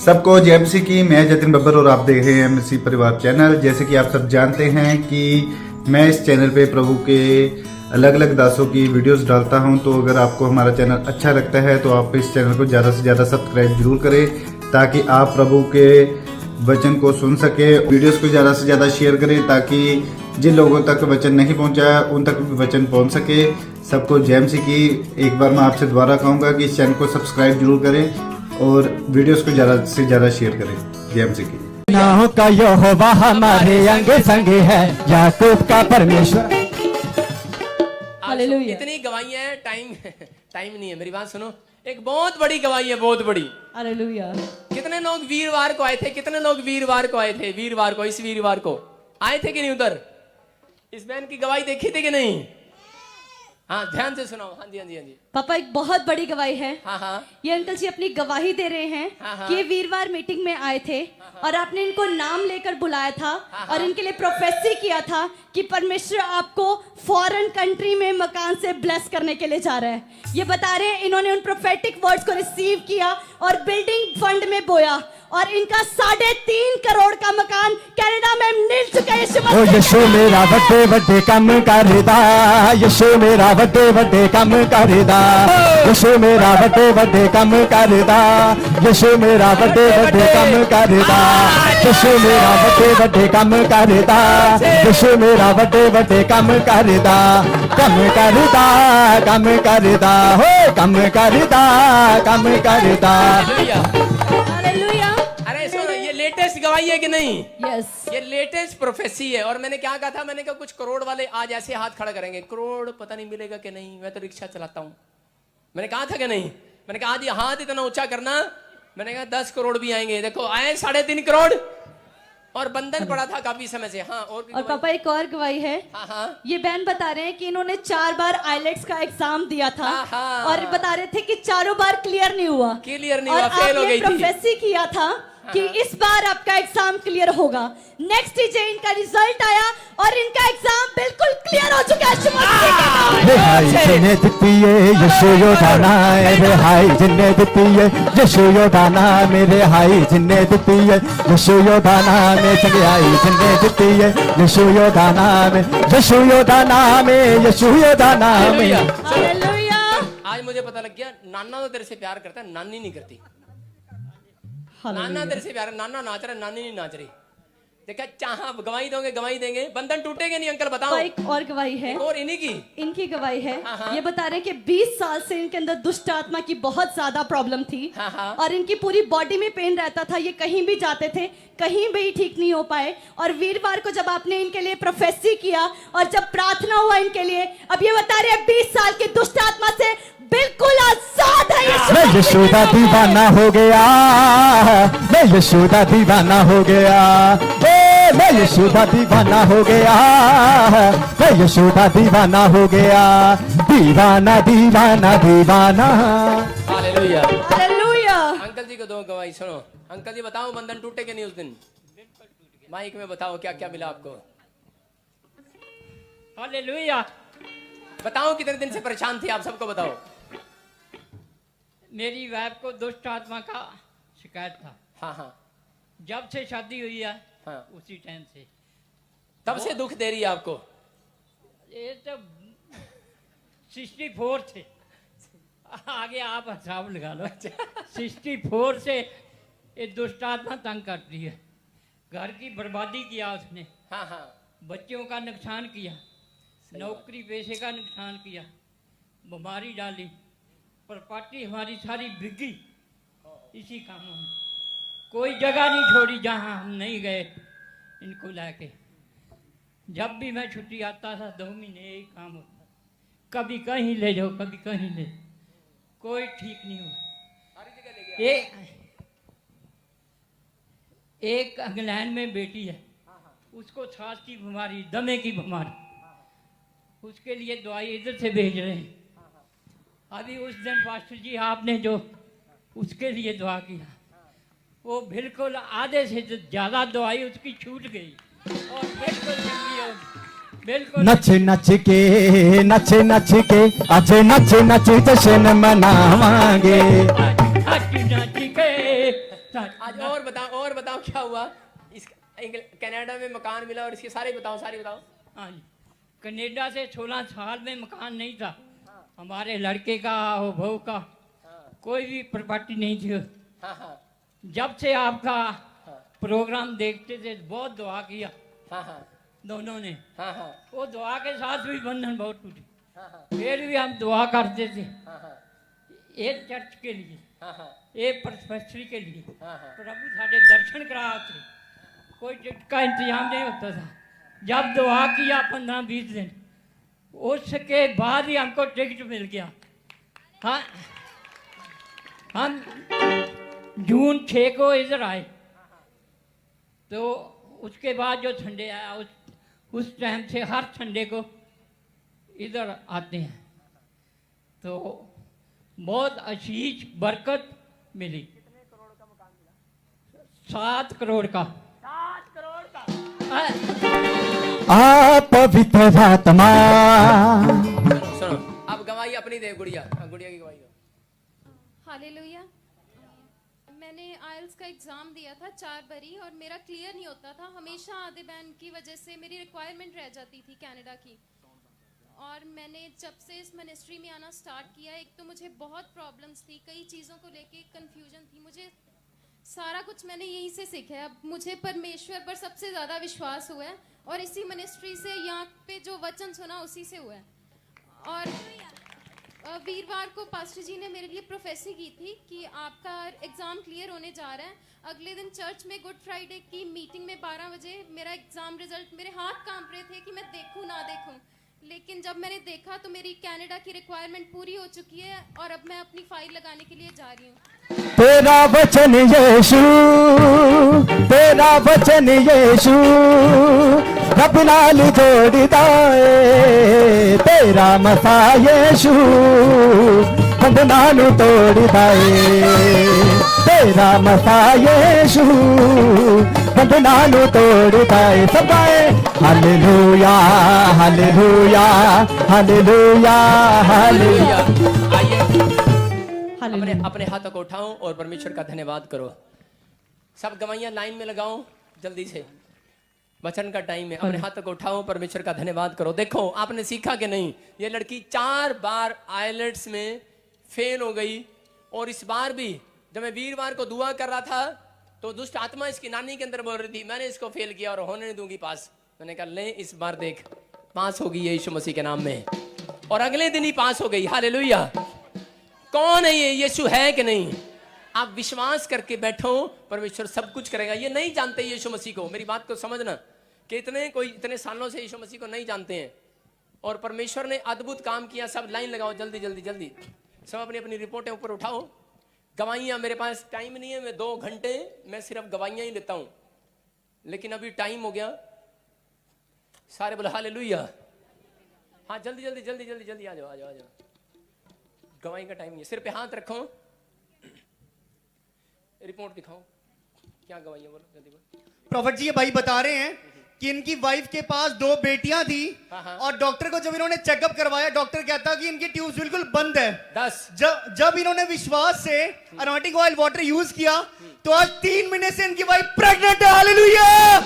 सबको जय मसीह की। मैं जतिन बब्बर और आप देख रहे हैं मसीह परिवार चैनल। जैसे कि आप सब जानते हैं कि मैं इस चैनल पे प्रभु के अलग अलग दासों की वीडियोस डालता हूं, तो अगर आपको हमारा चैनल अच्छा लगता है तो आप इस चैनल को ज़्यादा से ज़्यादा सब्सक्राइब जरूर करें, ताकि आप प्रभु के वचन को सुन सके। वीडियोस को ज़्यादा से ज़्यादा शेयर करें ताकि जिन लोगों तक वचन नहीं पहुंचा है उन तक भी वचन पहुंच सके। सबको जय मसीह की। एक बार मैं आपसे दोबारा कहूँगा कि इस चैनल को सब्सक्राइब जरूर करें और वीडियोस को ज़्यादा से ज़्यादा शेयर करें। जय मसीह की। नाहों का यहोवा हमारे अंग संग है, याकूब का परमेश्वर। हालेलुया। इतनी गवाहियां हैं, टाइम नहीं है। मेरी बात सुनो, एक बहुत बड़ी गवाही है, बहुत बड़ी। हालेलुया। कितने लोग वीरवार को आए थे? कितने लोग वीरवार को आए थे? वीरवार को, इस वीरवार को आए थे कि नहीं? उधर इस बहन की गवाही देखी थी कि नहीं? हाँ, ध्यान से सुनाओ। हाँ जी, हाँ जी, हाँ जी। पापा, एक बहुत बड़ी गवाही है। हाँ हाँ। ये अंकल जी अपनी गवाही दे रहे हैं कि ये वीरवार मीटिंग में आए थे और आपने इनको नाम लेकर बुलाया था और इनके लिए प्रोफेसी किया था कि परमेश्वर आपको फॉरेन कंट्री में मकान से ब्लेस करने के लिए जा रहा है। ये बता रहे हैं इन्होंने उन प्रोफेटिक वर्ड्स को रिसीव किया और बिल्डिंग फंड में बोया और इनका 3.5 करोड़ का मकान कनाडा में मिल चुका है। ओ यीशु मेरा बड़े बड़े काम करदा, यीशु मेरा बड़े बड़े काम करदा, यीशु मेरा बड़े बड़े काम करदा, यीशु मेरा बड़े बड़े काम करदा, यीशु मेरा बड़े बड़े काम करदा, यीशु मेरा बड़े बड़े काम करदा, काम करदा, काम करदा, हो काम करदा, काम करदा। हालेलुया। अरे सुनो, ये लेटेस्ट गवाही है कि नहीं? यस। ये लेटेस्ट प्रोफेसी है। और मैंने क्या कहा था? मैंने कहा कुछ करोड़ वाले आज ऐसे हाथ खड़ा करेंगे, करोड़ पता नहीं मिलेगा कि नहीं, मैं तो रिक्शा चलाता हूँ। मैंने कहा था कि नहीं? मैंने कहा आज ये हाथ इतना ऊंचा करना। मैंने कहा 10 करोड़ भी आएंगे। देखो आए 3.5 करोड़ और बंधन पड़ा था काफी समय से। हाँ, और पापा एक और गवाही है। हाँ हाँ। ये बहन बता रहे हैं कि इन्होंने 4 बार आइलेट्स का एग्जाम दिया था हाँ। और बता रहे थे कि चारों बार क्लियर नहीं हुआ। क्लियर नहीं और हुआ, फेल हो आपने गई थी। प्रोफेसी किया था कि इस बार आपका एग्जाम क्लियर होगा। नेक्स्ट डे इनका रिजल्ट आया और इनका एग्जाम बिल्कुल क्लियर हो चुका है। रिहाई जिन्हें दिती है यीशु योदाना, रिहाई जिन्हें दिती है यीशु योदाना, मेरे हाई जिन्हें दिती है यीशु योदाना, में चंगाई जिन्हें दिती है यीशु योदाना में, यीशु योदाना में, यीशु योदाना में। हालेलुया। आज मुझे पता लग गया, नाना तो तेरे से प्यार करता है, नानी नहीं करती। नाना तेरे से प्यार, नाना नाच रहा, नानी नहीं नाच रही। देखा, चाह गवाही दोगे, गवाही देंगे, बंधन टूटेंगे नहीं। अंकल बताओ। एक और गवाही है। और इन्हीं की इनकी गवाही है। हाँ। ये बता रहे हैं कि 20 साल से इनके अंदर दुष्ट आत्मा की बहुत ज्यादा प्रॉब्लम थी। हाँ। और इनकी पूरी बॉडी में पेन रहता था। ये कहीं भी जाते थे, कहीं भी ठीक नहीं हो पाए। और वीरवार को जब आपने इनके लिए प्रोफेसी किया और जब प्रार्थना हुआ इनके लिए, अब ये बता रहे हैं 20 साल की दुष्ट आत्मा से बिल्कुल आजाद है। मैं यीशु दा दीवाना हो गया, मैं यीशु दा दीवाना हो गया, मैं यीशु दा दीवाना हो गया, मैं यीशु दा दीवाना हो गया, दीवाना दीवाना दीवाना। हालेलुया। हालेलुया। अंकल जी को दो गवाही सुनो। अंकल जी बताओ, बंधन टूटे कि नहीं उस दिन? माइक में बताओ क्या क्या मिला आपको। हालेलुया। बताओ कितने दिन से परेशान थे आप, सबको बताओ। मेरी वाइफ को दुष्ट आत्मा का शिकायत था। हाँ हाँ। जब से शादी हुई है, हाँ। उसी टाइम से तब से दुख दे रही है आपको? ये तो 64 से आगे आप हिसाब लगा लो। 64 से ये दुष्ट आत्मा तंग करती है। घर की बर्बादी किया उसने, हाँ हाँ। बच्चों का नुकसान किया, नौकरी पेशे का नुकसान किया, बीमारी डाली, प्रॉपर्टी हमारी सारी बिकी इसी कामों में। कोई जगह नहीं छोड़ी जहां हम नहीं गए इनको लाके। जब भी मैं छुट्टी आता था 2 महीने यही काम होता, कभी कहीं ले जाओ, कभी कहीं ले, कोई ठीक नहीं हुआ। एक इंग्लैंड में बेटी है, उसको सांस की बीमारी, दमे की बीमारी, उसके लिए दवाई इधर से भेज रहे हैं। अभी उस दिन पास्टर जी आपने जो उसके लिए दुआ किया, वो बिल्कुल आधे से ज्यादा दवाई उसकी छूट गई और बिल्कुल चंगी हो गई, बिल्कुल। नच नच के आज नच नच जश्न मनावांगे। नच नच के आज बताओ क्या हुआ? इस कनाडा में मकान मिला और इसके सारे बताओ। हाँ जी, कनाडा से 16 साल में मकान नहीं था हमारे लड़के का और बहू का, कोई भी प्रॉपर्टी नहीं थी। हाँ हाँ जब से आपका प्रोग्राम देखते थे बहुत दुआ किया हाँ हाँ दोनों ने। हाँ हाँ वो दुआ के साथ भी बंधन बहुत टूटी, हाँ हाँ फिर भी हम दुआ करते थे हाँ हाँ एक चर्च के लिए, हाँ हाँ एक प्रोफेसरी के लिए। हाँ हाँ प्रभु साढ़े दर्शन कराते, कोई टिकट का इंतजाम नहीं होता था। जब दुआ किया 15-20 दिन, उसके बाद ही हमको टिकट मिल गया। हाँ, हम जून 6 को इधर आए, तो उसके बाद जो संडे आया उस टाइम से हर संडे को इधर आते हैं, तो बहुत आशीष बरकत मिली। 7 करोड़ का। आप पवित्र आत्मा। सुनो, अब गवाही अपनी दे गुड़िया। गुड़िया की गवाही दो। हालेलुया। मैंने आइल्स का एग्ज़ाम दिया था 4 बारी और मेरा क्लियर नहीं होता था। हमेशा आधे बैन की वजह से मेरी रिक्वायरमेंट रह जाती थी कनाडा की। और मैंने जब से इस मिनिस्ट्री में आना स्टार्ट किया, एक तो मुझे बहुत प्रॉब्लम्स थी, कई चीज़ों को लेके कंफ्यूजन थी। मुझे सारा कुछ मैंने यहीं से सीखा है। अब मुझे परमेश्वर पर सबसे ज़्यादा विश्वास हुआ है और इसी मिनिस्ट्री से यहाँ पे जो वचन सुना उसी से हुआ है। और वीरवार को पास्टर जी ने मेरे लिए प्रोफेसी की थी कि आपका एग्ज़ाम क्लियर होने जा रहा है। अगले दिन चर्च में गुड फ्राइडे की मीटिंग में 12 बजे मेरा एग्ज़ाम रिजल्ट, मेरे हाथ कांप रहे थे कि मैं देखूं ना देखूं, लेकिन जब मैंने देखा तो मेरी कनाडा की रिक्वायरमेंट पूरी हो चुकी है और अब मैं अपनी फाइल लगाने के लिए जा रही हूँ। तेरा वचन यीशु, तेरा वचन यीशु, रब नाल जोड़दा ए। तेरा मसा यीशु, बंधनां नूं तोड़दा ए। तेरा मसा यीशु, बंधनां नूं तोड़दा ए। सबाए हालेलुया, हालेलुया, हालेलुया, हालेलुया। आइए अपने हाथों को उठाओ और परमेश्वर का धन्यवाद करो। सब गवाइयां लाइन में लगाओ जल्दी से, वचन का टाइम है। अपने हाथों को उठाओ, परमेश्वर का धन्यवाद करो। देखो आपने सीखा कि नहीं, ये लड़की 4 बार आइलेट्स में फेल हो गई और इस बार भी जब मैं वीरवार को दुआ कर रहा था तो दुष्ट आत्मा इसकी नानी के अंदर बोल रही थी मैंने इसको फेल किया और होने नहीं दूंगी पास। मैंने कहा ले इस बार देख पास होगी यीशु मसीह के नाम में, और अगले दिन ही पास हो गई। हालेलुया। कौन है ये? यीशु है कि नहीं? आप विश्वास करके बैठो, परमेश्वर सब कुछ करेगा। ये नहीं जानते यीशु मसीह को, मेरी बात को समझना कि इतने सालों से यीशु मसीह को नहीं जानते हैं और परमेश्वर ने अद्भुत काम किया। सब लाइन लगाओ जल्दी जल्दी जल्दी, सब अपनी अपनी रिपोर्टें ऊपर उठाओ। गवाहियां, मेरे पास टाइम नहीं है, मैं 2 घंटे मैं सिर्फ गवाहियां ही लेता हूं, लेकिन अभी टाइम हो गया। सारे बोले हालेलुया। हाँ जल्दी जल्दी जल्दी जल्दी जल्दी आ जाओ आ जाओ आ जाओ। गवाही का टाइम नहीं है। सिर पे हाथ रखो, रिपोर्ट दिखाओ, क्या गवाही है बोलो जल्दी बोलो। प्रॉफिट जी ये भाई बता रहे हैं कि इनकी वाइफ के पास 2 बेटियां थी और डॉक्टर को जब इन्होंने चेकअप करवाया, डॉक्टर कहता कि इनकी ट्यूब्स बिल्कुल बंद है। 10 जब इन्होंने विश्वास से अनॉइंटिंग ऑयल वाटर यूज किया तो आज 3 महीने से इनकी वाइफ प्रेग्नेंट है। हालेलुया।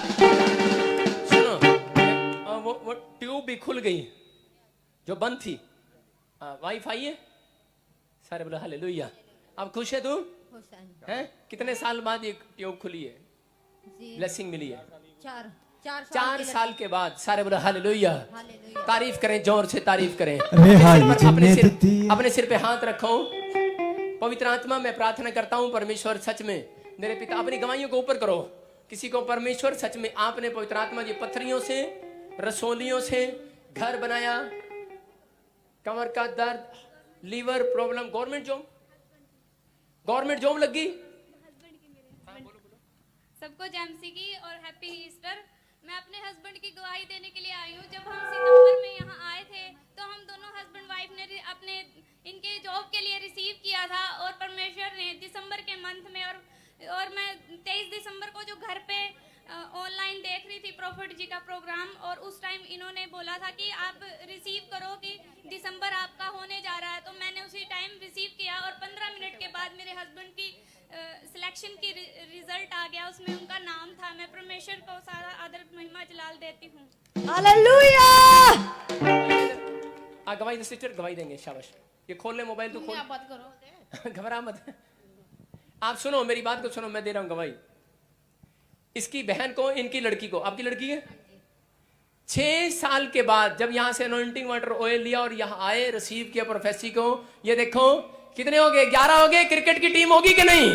सुनो, वो ट्यूब भी खुल गई जो बंद थी। वाइफ आई है, सारे बोलो हालेलुया। अब खुश है तू? हैं? कितने साल बाद ये ट्यूब खुली है, ब्लेसिंग मिली है? 4 साल के बाद। सारे बोलो हालेलुया। तारीफ करें, जोर से तारीफ करें। अपने सिर पे हाथ रखो। पवित्र आत्मा मैं प्रार्थना करता हूं परमेश्वर सच में मेरे पिता, अपनी गवाहियों को ऊपर करो। किसी को परमेश्वर सच में आपने पवित्र आत्मा जी पत्थरियों से, रसोलियों से घर बनाया, कमर का दर्द, लीवर प्रॉब्लम, गवर्नमेंट जॉब लगी। सबको जेमसी की और हैप्पी ईस्टर। मैं अपने हस्बैंड की गवाही देने के लिए आई हूँ। जब हम सितंबर में यहाँ आए थे तो हम दोनों हस्बैंड वाइफ ने अपने इनके जॉब के लिए रिसीव किया था और परमेश्वर ने दिसंबर के मंथ में और मैं 23 दिसंबर को जो घर पे ऑनलाइन देख रही थी प्रॉफिट जी का प्रोग्राम, और उस टाइम इन्होंने बोला था कि आप रिसीव करो कि दिसंबर आपका होने जा रहा है। तो मैंने उसी टाइम रिसीव किया और 15 मिनट के बाद मेरे हस्बैंड की सिलेक्शन की रिजल्ट आ गया मैं परमेश्वर को सारा आदर महिमा जलाल देती हूँ। हालेलुया। गवाही दे सिस्टर, गवाही देंगे, शाबाश। ये खोल ले मोबाइल, तू खोल, आप बात करो। घबरा मत। आप सुनो मेरी बात को, सुनो, मैं दे रहा हूं गवाही। इसकी बहन को, इनकी लड़की को, आपकी लड़की है, 6 साल के बाद जब यहां से अनॉइंटिंग वाटर ऑयल लिया और यहां आए, रिसीव किया प्रोफेसी को, ये देखो कितने हो गए, 11 हो गए। क्रिकेट की टीम होगी कि नहीं?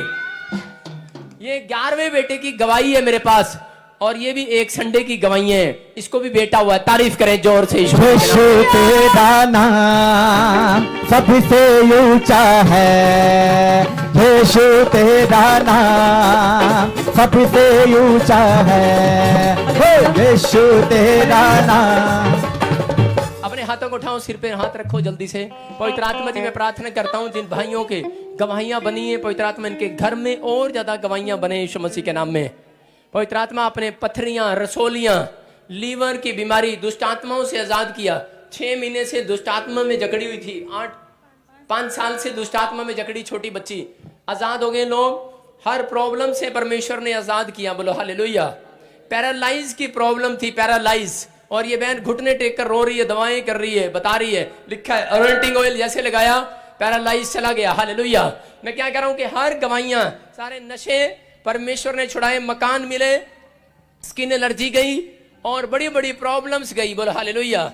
ये 11वें बेटे की गवाही है मेरे पास, और ये भी एक संडे की गवाही है। इसको भी बेटा हुआ है, तारीफ करें जोर से। यीशु तेरा नाम सबसे ऊंचा है, यीशु तेरा नाम सबसे ऊंचा है, यीशु तेरा नाम। अपने हाथों को उठाओ, सिर पे हाथ रखो जल्दी से। पवित्र आत्मा जी, मैं प्रार्थना करता हूं जिन भाइयों के गवाहियां बनी है, पवित्र आत्मा इनके घर में और ज्यादा गवाहियां बने यीशु मसीह के नाम में। पवित्र आत्मा अपने पथरियां, रसोलियां, लीवर की बीमारी, दुष्ट आत्माओं से आजाद किया। 6 महीने से दुष्ट आत्मा में जकड़ी हुई थी, 5 साल से दुष्ट आत्मा में जकड़ी छोटी बच्ची, आजाद हो गए लोग। हर प्रॉब्लम से परमेश्वर ने आजाद किया, बोलो हालेलुया। पैरालाइज की प्रॉब्लम थी, पैरालाइज, और ये बहन घुटने टेक कर रो रही है, दवाएं कर रही है, बता रही है, लिखा है अनॉइंटिंग ऑयल जैसे लगाया पैरालाइज चला गया। हालेलुया। मैं क्या कह रहा हूं कि हर गवाहियां, सारे नशे परमेश्वर ने छुड़ाए, मकान मिले, स्किन एलर्जी गई और बड़ी बड़ी प्रॉब्लम्स गई, बोलो हालेलुया।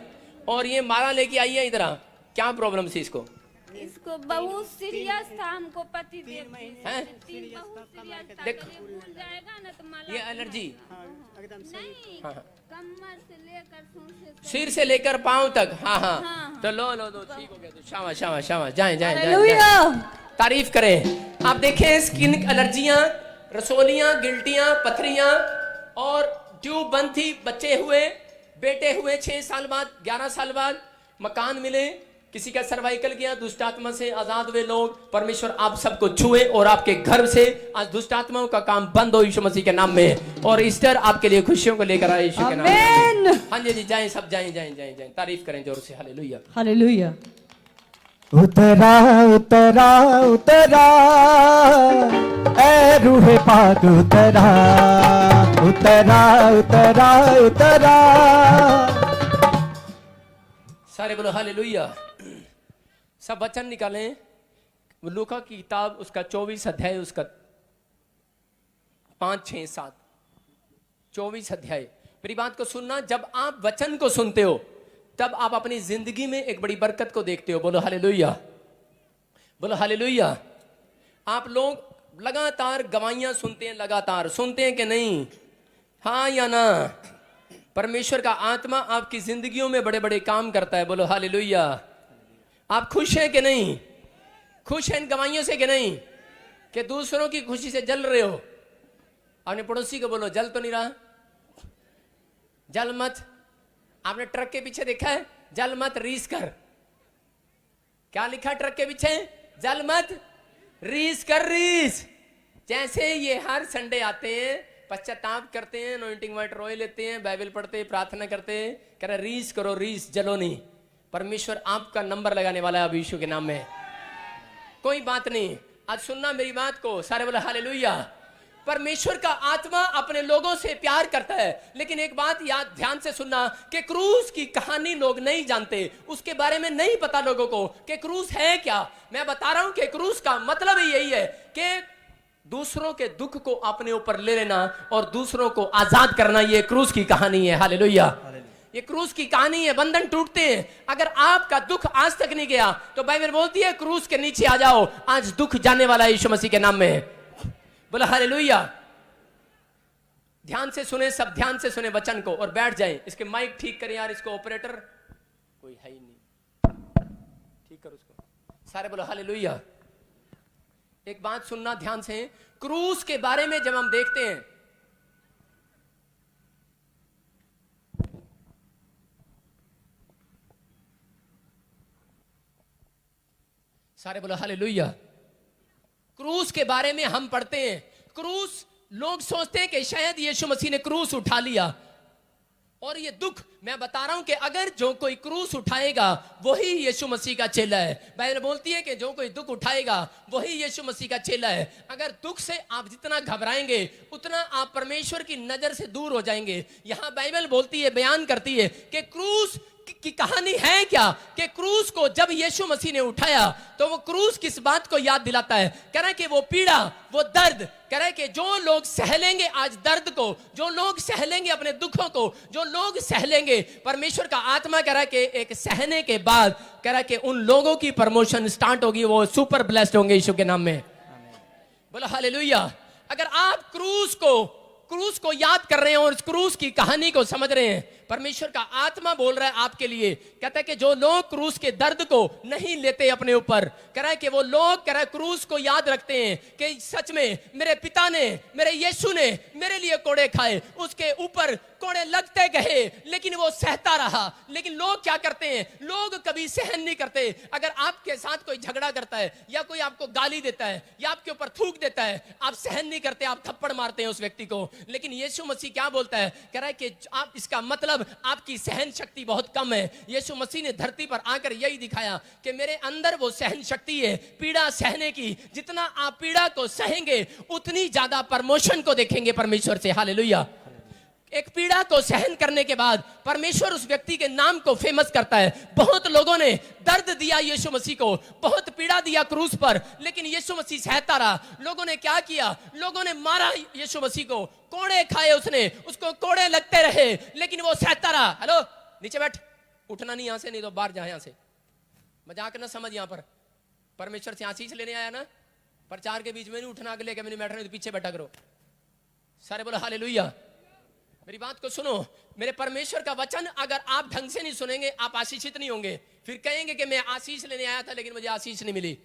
और ये माला लेके आई है इधर, क्या प्रॉब्लम थी इसको? इसको बहुत सीरियस था, हमको पति देव हैं? बहुत सीरियस था। देखो, अगर ये भूल जाएगा ना तो माला ये एलर्जी नहीं, हाँ, हाँ। कमर से लेकर सिर से लेकर पांव तक, हाँ हाँ, हाँ। तो लो लो, ठीक हो गया, तो शाबाश शाबाश शाबाश, जाएं जाएं जाएं, हालेलुया। तारीफ करें। आप देखें स्किन एलर्जियां, रसोलियां, गिल्टियां, पथरियां और ट्यूब बंद थी, बच्चे हुए, बेटे हुए 6 साल बाद, 11 साल बाद, मकान मिले, किसी का सर्वाइकल गया, दुष्ट आत्मा से आजाद हुए लोग। परमेश्वर आप सबको छुए और आपके घर से आज दुष्ट आत्माओं का काम बंद हो यीशु मसीह के नाम में। और ईस्टर आपके लिए खुशियों को लेकर आए यीशु के नाम में। हाँ जी, जाएं सब, जाएं जाएं जाएं जाएं, तारीफ करें जोर से, हालेलुया हालेलुया। उतरा उतरा उतरा ऐ रूहे पाक उतरा, उतरा उतरा उतरा। सारे बोलो हालेलुया। सब वचन निकालें, लूका की किताब उसका 24 अध्याय, उसका 5, 6, 7, 24 अध्याय। मेरी बात को सुनना, जब आप वचन को सुनते हो तब आप अपनी जिंदगी में एक बड़ी बरकत को देखते हो, बोलो हालेलुया, बोलो हालेलुया। आप लोग लगातार गवाहियां सुनते हैं, लगातार सुनते हैं कि नहीं? हाँ या ना? परमेश्वर का आत्मा आपकी जिंदगियों में बड़े बड़े काम करता है, बोलो हालेलुया। आप खुश हैं कि नहीं? खुश हैं इन गवाहियों से कि नहीं? कि दूसरों की खुशी से जल रहे हो? अपने पड़ोसी को बोलो, जल तो नहीं रहा, जल मत। आपने ट्रक के पीछे देखा है, जल मत, रीस कर। क्या लिखा ट्रक के पीछे? जल मत, रीस कर, रीस। जैसे ये हर संडे आते हैं, पश्चाताप करते हैं, अनॉइंटिंग वाटर ऑयल लेते हैं, बाइबल पढ़ते हैं, प्रार्थना करते हैं, कह रहे रीस करो, रीस, जलो नहीं। परमेश्वर आपका नंबर लगाने वाला है अब यीशु के नाम में। कोई बात नहीं, आज सुनना मेरी बात को, सारे बोले हालेलुया। परमेश्वर का आत्मा अपने लोगों से प्यार करता है, लेकिन एक बात याद ध्यान से सुनना कि क्रूस की कहानी लोग नहीं जानते, उसके बारे में नहीं पता लोगों को कि क्रूस है क्या। मैं बता रहा हूं कि क्रूस का मतलब ही यही है कि दूसरों के दुख को अपने ऊपर ले लेना और दूसरों को आजाद करना। ये क्रूस की कहानी है, हालेलुया। ये क्रूस की कहानी है, बंधन टूटते हैं। अगर आपका दुख आज तक नहीं गया तो बाइबल बोलती है क्रूस के नीचे आ जाओ, आज दुख जाने वाला है यीशु मसीह के नाम में, बोला हालेलुया। ध्यान से सुने, सब ध्यान से सुने वचन को और बैठ जाएं। इसके माइक ठीक करें यार, इसको ऑपरेटर कोई है ही नहीं, ठीक कर उसको, सारे बोलो हालेलुया। एक बात सुनना ध्यान से, क्रूस के बारे में जब हम देखते हैं, सारे बोलो हालेलुया। क्रूस के बारे में हम पढ़ते हैं, क्रूस, लोग सोचते हैं कि शायद यीशु मसीह ने क्रूस उठा लिया, और ये दुख मैं बता रहा हूं कि अगर जो कोई क्रूस उठाएगा वही यीशु मसीह का चेला है। बाइबल बोलती है कि जो कोई दुख उठाएगा वही यीशु मसीह का चेला है। अगर दुख से आप जितना घबराएंगे उतना आप परमेश्वर की नजर से दूर हो जाएंगे। यहां बाइबल बोलती है, बयान करती है कि क्रूस की कहानी है क्या, कि क्रूस को जब यीशु मसीह ने उठाया तो वो क्रूस किस बात को याद दिलाता है? कह रहा है कि वो पीड़ा, वो दर्द, कह रहा है कि जो लोग सहलेंगे आज दर्द को, जो लोग सहलेंगे अपने दुखों को, जो लोग सहलेंगे, परमेश्वर का आत्मा कह रहा है कि एक सहने के बाद कह रहा है कि उन लोगों की प्रमोशन स्टार्ट होगी, वो सुपर ब्लेस्ड होंगे यीशु के नाम में। बोलो हालेलुया। अगर आप क्रूस को याद कर रहे हैं और क्रूस की कहानी को समझ रहे हैं, परमेश्वर का आत्मा बोल रहा है आपके लिए, कहता है कि जो लोग क्रूस के दर्द को नहीं लेते अपने ऊपर, कह रहा है कि वो लोग कह रहा है क्रूस को याद रखते हैं कि सच में मेरे पिता ने, मेरे यीशु ने मेरे लिए कोड़े खाए, उसके ऊपर कोड़े लगते गए लेकिन वो सहता रहा। लेकिन लोग क्या करते हैं? लोग कभी सहन नहीं करते। अगर आपके साथ कोई झगड़ा करता है या कोई आपको गाली देता है या आपके ऊपर थूक देता है, आप सहन नहीं करते, आप थप्पड़ मारते हैं उस व्यक्ति को। लेकिन यीशु मसीह क्या बोलता है? कह रहा है कि आप, इसका मतलब आपकी सहन शक्ति बहुत कम है। यीशु मसीह ने धरती पर आकर यही दिखाया कि मेरे अंदर वो सहन शक्ति है पीड़ा सहने की। जितना आप पीड़ा को सहेंगे उतनी ज्यादा प्रमोशन को देखेंगे परमेश्वर से। हालेलुया। एक पीड़ा को सहन करने के बाद परमेश्वर उस व्यक्ति के नाम को फेमस करता है। बहुत लोगों ने दर्द दिया यीशु मसीह को, बहुत पीड़ा दिया क्रूस पर, लेकिन यीशु मसीह सहता रहा। लोगों ने क्या किया? लोगों ने मारा यीशु मसीह को, कोड़े खाए उसने, उसको कोड़े लगते रहे, लेकिन वो सहता रहा। हेलो, नीचे बैठ, उठना नहीं यहां से, नहीं तो बाहर जा यहां से। मजाक ना समझ, यहां पर परमेश्वर से आशीष लेने आया ना, प्रचार के बीच में नहीं उठना, अगले कभी बैठने, तो पीछे बैठा करो। सारे बोलो हालेलुया। मेरी बात को सुनो, मेरे परमेश्वर का वचन अगर आप ढंग से नहीं सुनेंगे आप आशीषित नहीं होंगे। फिर कहेंगे कि मैं आशीष लेने आया था लेकिन मुझे आशीष नहीं मिली।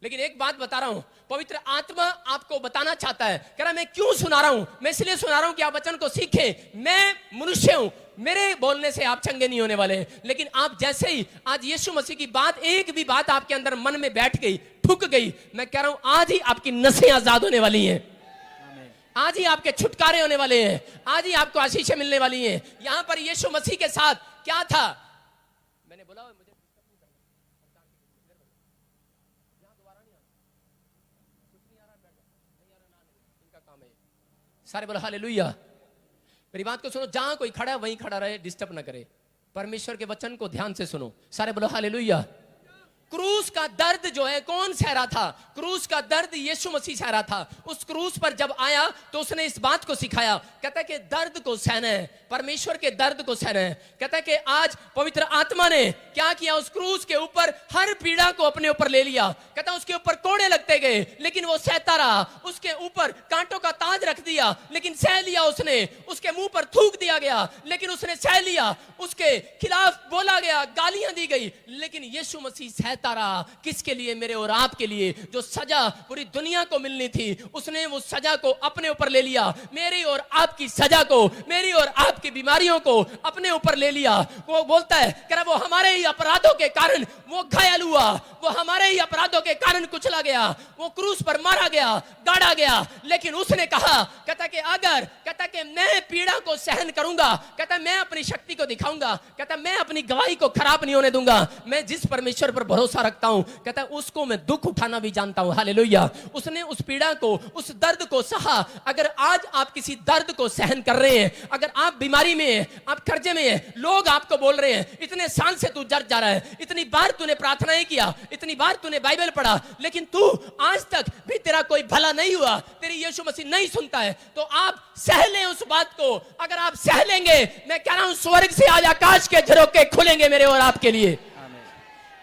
लेकिन एक बात बता रहा हूं, पवित्र आत्मा आपको बताना चाहता है। कह रहा मैं क्यों सुना रहा हूं? मैं इसलिए सुना रहा हूं कि आप वचन को सीखें। मैं मनुष्य हूं, मेरे बोलने से आप चंगे नहीं होने वाले, लेकिन आप जैसे ही आज यीशु मसीह की बात, एक भी बात आपके अंदर मन में बैठ गई, ठुक गई, मैं कह रहा हूं आज ही आपकी नसें आजाद होने वाली हैं, आज ही आपके छुटकारे होने वाले हैं, आज ही आपको आशीषें मिलने वाली हैं। यहां पर यीशु मसीह के साथ क्या था? मैंने बोला मुझे इनका काम है। सारे बोला हालेलुया। मेरी बात को सुनो, जहां कोई खड़ा है वहीं खड़ा रहे, डिस्टर्ब ना करे। परमेश्वर के वचन को ध्यान से सुनो। सारे बोलो हालेलुया। क्रूस का दर्द जो है कौन सह रहा था? क्रूस का दर्द यीशु मसीह सह रहा था। उस क्रूस पर जब आया तो उसने इस बात को सिखाया, कहता है कि दर्द को सहना है, परमेश्वर के दर्द को सहना है। कहता है कि आज पवित्र आत्मा ने क्या किया? उस क्रूस के ऊपर हर पीड़ा को अपने ऊपर ले लिया। कहता उसके ऊपर कोड़े लगते गए लेकिन वो सहता रहा। उसके ऊपर कांटों का ताज रख दिया लेकिन सह लिया उसने। उसके मुंह पर थूक दिया गया लेकिन उसने सह लिया। उसके खिलाफ बोला गया, गालियां दी गई, लेकिन यीशु मसीह सहता रहा। किसके लिए? मेरे और आपके लिए। जो सजा पूरी दुनिया को मिलनी थी उसने वो सजा को अपने ऊपर ले लिया। मेरी और आपकी सजा को, मेरी और आपकी बीमारियों को अपने ऊपर ले लिया। वो बोलता है कि वो हमारे ही अपराधों के कारण वो घायल हुआ, वो हमारे ही अपराधों के कारण कुचला गया, वो क्रूस पर मारा गया, गाड़ा गया। लेकिन उसने कहा, कहता कि अगर, कहता कि मैं पीड़ा को सहन करूंगा, कहता मैं अपनी शक्ति को दिखाऊंगा, कहता मैं अपनी गवाही को खराब नहीं होने दूंगा। मैं जिस परमेश्वर पर भरोसा रखता हूं, कहता है उसको मैं दुख उठाना भी जानता हूं। हालेलुया। उसने उस पीड़ा को, उस दर्द को सहा। अगर आज आप किसी दर्द को सहन कर रहे हैं, अगर आप बीमारी में हैं, आप कर्जे में हैं, लोग आपको बोल रहे हैं इतने साल से तू जर जा रहा है, इतनी बार तूने प्रार्थनाएं किया, इतनी बार तूने बाइबल पढ़ा, लेकिन तू आज तक भी तेरा कोई भला नहीं हुआ, तेरी यीशु मसीह नहीं सुनता है, तो आप सह लें उस बात को। अगर आप सह लेंगे, मैं कह रहा हूं स्वर्ग से आज आकाश के झरोखे खुलेंगे मेरे और आपके लिए।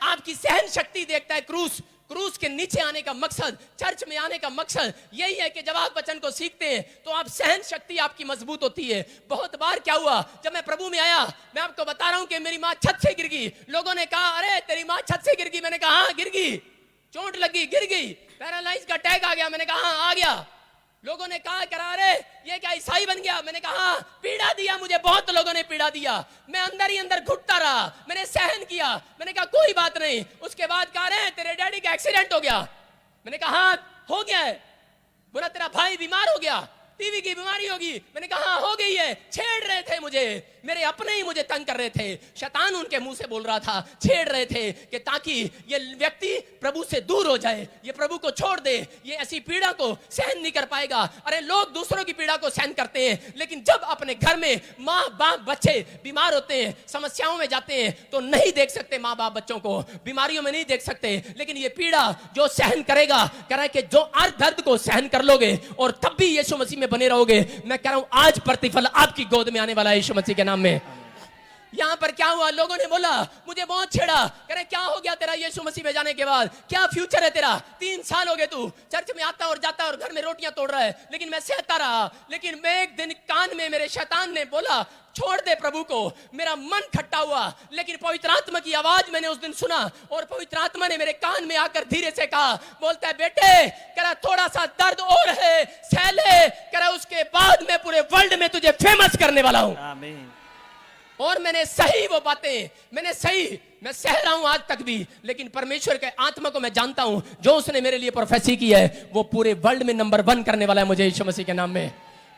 आपकी सहन शक्ति देखता है क्रूस। क्रूस के नीचे आने का मकसद, चर्च में आने का मकसद यही है कि जब आप वचन को सीखते हैं तो आप सहन शक्ति आपकी मजबूत होती है। बहुत बार क्या हुआ, जब मैं प्रभु में आया, मैं आपको बता रहा हूं कि मेरी मां छत से गिर गई। लोगों ने कहा अरे तेरी मां छत से गिर गई। मैंने कहा हाँ गिर गई, चोट लगी, गिर गई, पैरालाइज का अटैक आ गया। मैंने कहा हाँ आ गया। लोगों ने कहा करा अरे ये क्या ईसाई बन गया। मैंने कहा पीड़ा दिया मुझे, बहुत लोगों ने पीड़ा दिया, मैं अंदर ही अंदर घुटता रहा, मैंने सहन किया। मैंने कहा कोई बात नहीं। उसके बाद कहा रहे तेरे डैडी का एक्सीडेंट हो गया। मैंने कहा हाँ हो गया है। बोला तेरा भाई बीमार हो गया। टीवी की बीमारी होगी। मैंने कहा हाँ, हो गई है। छेड़ रहे थे मुझे, मेरे अपने ही मुझे तंग कर रहे थे। शैतान उनके मुंह से बोल रहा था, छेड़ रहे थे कि ताकि ये व्यक्ति प्रभु से दूर हो जाए, ये प्रभु को छोड़ दे, ये ऐसी पीड़ा को सहन नहीं कर पाएगा। अरे लोग दूसरों की पीड़ा को सहन करते हैं, लेकिन जब अपने घर में माँ बाप बच्चे बीमार होते हैं, समस्याओं में जाते हैं, तो नहीं देख सकते माँ बाप बच्चों को, बीमारियों में नहीं देख सकते। लेकिन ये पीड़ा जो सहन करेगा, कह रहा है कि जो हर दर्द को सहन कर लोगे और तब भी यीशु मसीह में बने रहोगे, मैं कह रहा हूं आज प्रतिफल आपकी गोद में आने वाला है यीशु मसीह के नाम में। यहां पर क्या हुआ, लोगों ने बोला, मुझे बहुत छेड़ा, कह रहे क्या हो गया तेरा यीशु मसीह में जाने के बाद, क्या फ्यूचर है तेरा? 3 साल हो गए तू चर्च में आता और जाता और घर में रोटियां तोड़ रहा है, लेकिन मैं सहता रहा। लेकिन मैं एक दिन कान में मेरे शैतान ने बोला, छोड़ दे प्रभु को। मेरा मन खट्टा हुआ, लेकिन पवित्र आत्मा की आवाज मैंने उस दिन सुना और पवित्र आत्मा ने मेरे कान में आकर धीरे से कहा, बोलता है बेटे, कह रहा थोड़ा सा दर्द और है, सह ले, कह रहा उसके बाद मैं पूरे वर्ल्ड में तुझे फेमस करने वाला हूं। आमीन। और मैंने सही वो बातें, मैं सह रहा हूं आज तक भी, लेकिन परमेश्वर के आत्मा को मैं जानता हूं, जो उसने मेरे लिए प्रोफेसी की है वो पूरे वर्ल्ड में नंबर 1 करने वाला है मुझे यीशु मसीह के नाम में।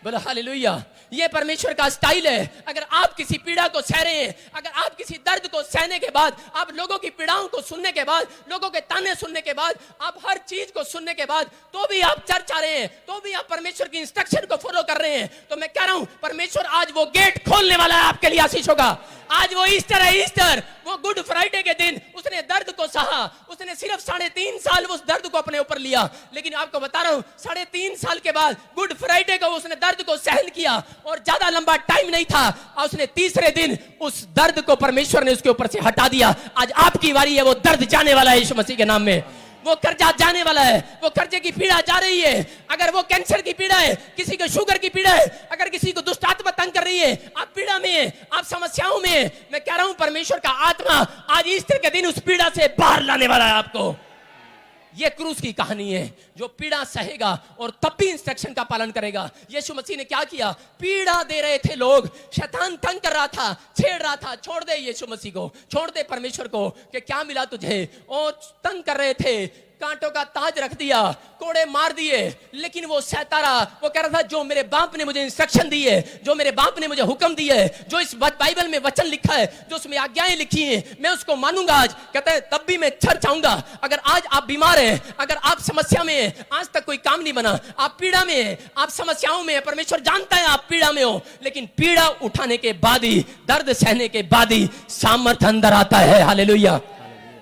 बोलो हालेलुया। ये परमेश्वर का स्टाइल है। अगर आप किसी पीड़ा को सह रहे हैं, अगर आप किसी दर्द को सहने के बाद, आप लोगों की पीड़ाओं को सुनने के बाद, लोगों के ताने सुनने के बाद, आप हर चीज को सुनने के बाद, तो भी आप चर्च आ रहे हैं, तो भी आप परमेश्वर की इंस्ट्रक्शन को फॉलो कर रहे हैं, तो मैं कह रहा हूं परमेश्वर आज वो गेट खोलने वाला है आपके लिए। आशीष होगा। आज वो ईस्टर है, ईस्टर, वो गुड फ्राइडे के दिन उसने दर्द को सहा, उसने सिर्फ 3.5 साल उस दर्द को अपने ऊपर लिया। लेकिन आपको बता रहा हूं 3.5 साल के बाद गुड फ्राइडे को उसने दर्द को सहन किया और ज्यादा लंबा टाइम नहीं था, और उसने तीसरे दिन उस दर्द को परमेश्वर ने उसके ऊपर से हटा दिया। आज आपकी बारी है, वो दर्द जाने वाला है यीशु मसीह के नाम में। वो कर्जा जाने वाला है, वो कर्जे की पीड़ा जा रही है। अगर वो कैंसर की पीड़ा है, किसी को शुगर की पीड़ा है, अगर किसी को दुष्ट आत्मा तंग कर रही है, आप पीड़ा में हैं, आप समस्याओं में हैं, मैं कह रहा हूं परमेश्वर का आत्मा आज ईस्टर के दिन उस पीड़ा से बाहर लाने वाला है आपको। ये क्रूस की कहानी है, जो पीड़ा सहेगा और तब भी इंस्ट्रक्शन का पालन करेगा। यीशु मसीह ने क्या किया? पीड़ा दे रहे थे लोग, शैतान तंग कर रहा था, छेड़ रहा था, छोड़ दे यीशु मसीह को, छोड़ दे परमेश्वर को, कि क्या मिला तुझे? और तंग कर रहे थे, कांटों का ताज रख दिया, कोड़े मार दिए, लेकिन वो सहता रहा। वो कह रहा था जो मेरे बाप ने मुझे इंस्ट्रक्शन दी है, जो मेरे बाप ने मुझे हुक्म दी है, जो इस बाइबल में वचन लिखा है, जो उसमें आज्ञाएं लिखी हैं, मैं उसको मानूंगा। आज कहता है तब भी मैं चर्च आऊंगा। अगर आज आप बीमार हैं, अगर आप समस्या में हैं, आज तक कोई काम नहीं बना, आप पीड़ा में हैं, आप समस्याओं में हैं, परमेश्वर जानता है आप पीड़ा में हो, लेकिन पीड़ा उठाने के बाद ही, दर्द सहने के बाद ही सामर्थ अंदर आता है। हालेलुया।